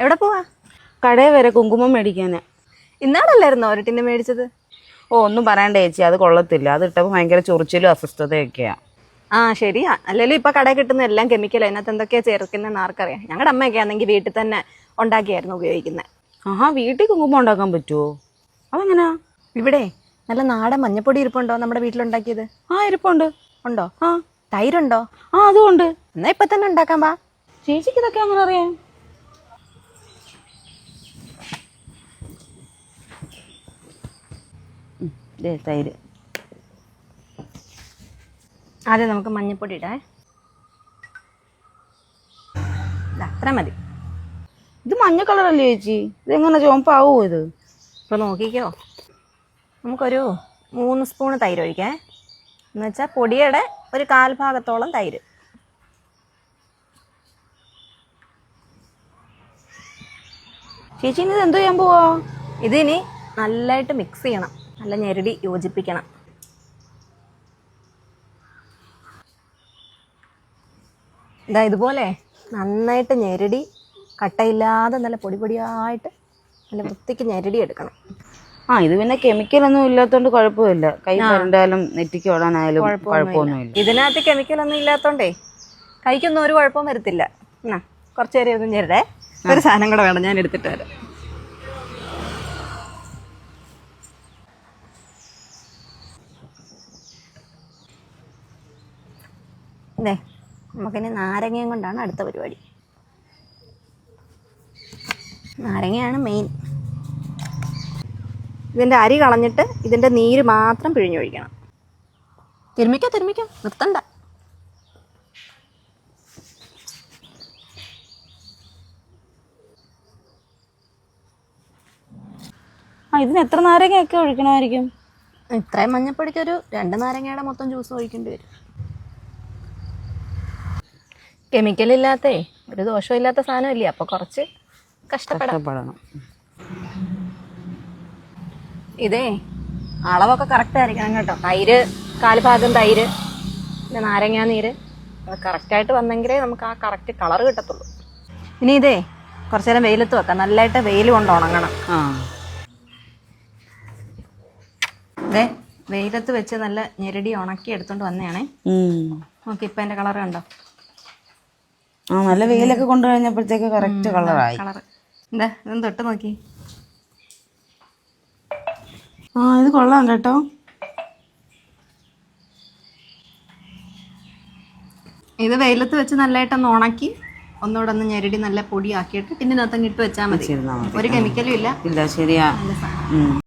എവിടെ പോവാ? കടയിൽ വരെ കുങ്കുമം മേടിക്കാന്. ഇന്നാളല്ലായിരുന്നോ ഒരു ടിന്ന് മേടിച്ചത്? ഓ ഒന്നും പറയണ്ട ചേച്ചി, അത് കൊള്ളത്തില്ല. അത് ഇട്ടപ്പോൾ ഭയങ്കര ചൊറിച്ചിലും അസ്വസ്ഥതയൊക്കെയാ. ആ ശരിയാ, അല്ലെങ്കിലും ഇപ്പൊ കടയിൽ കിട്ടുന്ന എല്ലാം കെമിക്കൽ. അതിനകത്ത് എന്തൊക്കെയാ ചേർക്കുന്നതെന്ന് ആർക്കറിയാം. ഞങ്ങളുടെ അമ്മയൊക്കെ ആണെങ്കിൽ വീട്ടിൽ തന്നെ ഉണ്ടാക്കിയായിരുന്നു ഉപയോഗിക്കുന്നത്. ആഹാ, വീട്ടിൽ കുങ്കുമം ഉണ്ടാക്കാൻ പറ്റുമോ? അതെങ്ങനാ? ഇവിടെ നല്ല നാടൻ മഞ്ഞപ്പൊടി ഇരിപ്പുണ്ടോ നമ്മുടെ വീട്ടിലുണ്ടാക്കിയത്? ആ ഇരിപ്പുണ്ട്. ഉണ്ടോ? ആ തൈരുണ്ടോ? ആ അതുകൊണ്ട്. എന്നാ ഇപ്പൊ തന്നെ ഉണ്ടാക്കാൻ പാ. ചേച്ചിക്ക് ഇതൊക്കെ അങ്ങനെ അറിയാം? തൈര് ആദ്യം നമുക്ക് മഞ്ഞപ്പൊടി ഇടേ. അത്ര മതി. ഇത് മഞ്ഞ കളറല്ലേ ചേച്ചി? ഇതെങ്ങനെ ചുവപ്പാവോ ഇത്? ഇപ്പൊ നോക്കിക്കോ. നമുക്കൊരു 3 സ്പൂൺ തൈര് ഒഴിക്കേ. എന്ന് വെച്ചാൽ പൊടിയുടെ ഒരു 1/4 ഭാഗത്തോളം തൈര്. ചേച്ചി ഇത് എന്തോ ചെയ്യാൻ പോവാ? ഇതിനി നല്ലതായിട്ട് മിക്സ് ചെയ്യണം, നല്ല ഞെരടി യോജിപ്പിക്കണം. ഇതാ ഇതുപോലെ നന്നായിട്ട് ഞെരടി, കട്ടയില്ലാതെ നല്ല പൊടി പൊടിയായിട്ട് നല്ല വൃത്തിക്ക് ഞെരടി എടുക്കണം. ആ ഇത് പിന്നെ കെമിക്കലൊന്നും ഇല്ലാത്തോണ്ട് കുഴപ്പമില്ല. കൈ പരണ്ടാലും നെറ്റിക്ക് ഓടാനായാലും കുഴപ്പമൊന്നുമില്ല. ഇതിനകത്ത് കെമിക്കലൊന്നും ഇല്ലാത്തോണ്ടേ കൈക്കൊന്നും ഒരു കുഴപ്പവും വരത്തില്ല. എന്നാ കുറച്ച് നേരം ഒന്നും ഞെരടേ. ഒരു സാധനം കൂടെ വേണം, ഞാൻ എടുത്തിട്ട് വരാം. അതെ, നമുക്കിനി നാരങ്ങയും കൊണ്ടാണ് അടുത്ത പരിപാടി. നാരങ്ങയാണ് മെയിൻ. ഇതിൻ്റെ അരി കളഞ്ഞിട്ട് ഇതിൻ്റെ നീര് മാത്രം പിഴിഞ്ഞൊഴിക്കണം. തിരുമിക്കോ നിർത്തണ്ട. ആ ഇതിന് എത്ര നാരങ്ങയൊക്കെ ഒഴിക്കണമായിരിക്കും? ഇത്രയും മഞ്ഞപ്പൊടിക്കൊരു 2 നാരങ്ങയുടെ മൊത്തം ജ്യൂസ് ഒഴിക്കേണ്ടി വരും. കെമിക്കലില്ലാത്ത ഒരു ദോഷമില്ലാത്ത സാധനമില്ലേ, അപ്പോൾ കുറച്ച് കഷ്ടപ്പെടണം. ഇതേ അളവൊക്കെ കറക്റ്റ് ആയിരിക്കണം കേട്ടോ. തൈര് 1/4 ഭാഗം തൈര്, പിന്നെ നാരങ്ങാ നീര്, അത് കറക്റ്റായിട്ട് വന്നെങ്കിലേ നമുക്ക് ആ കറക്റ്റ് കളർ കിട്ടത്തുള്ളൂ. ഇനി ഇതേ കുറച്ച് നേരം വെയിലത്ത് വെക്കാം, നല്ലതായിട്ട് വെയിൽ കൊണ്ട് ഉണങ്ങണം. ഇതേ വെയിലത്ത് വെച്ച് നല്ല ഞെരടി ഉണക്കി എടുത്തോണ്ട് വന്നതാണേ. നോക്കി ഇപ്പം എൻ്റെ കളർ കണ്ടോ? ആ നല്ല വെയിലൊക്കെ കൊണ്ടു കഴിഞ്ഞപ്പോഴത്തേക്ക് കറക്റ്റ് കളറായി. കളർ എന്താ ഇതൊന്ന് തൊട്ട് നോക്കി. ആ ഇത് കൊള്ളാം കേട്ടോ. ഇത് വെയിലത്ത് വെച്ച് നല്ലതായിട്ടൊന്ന് ഉണക്കി ഒന്നുകൂടെ ഒന്ന് ഞെരടി നല്ല പൊടിയാക്കിയിട്ട് പിന്നെ ഇതിനകത്തങ്ങ് ഇട്ട് വെച്ചാൽ മതി. ഒരു കെമിക്കലും ഇല്ല. ശരിയാ.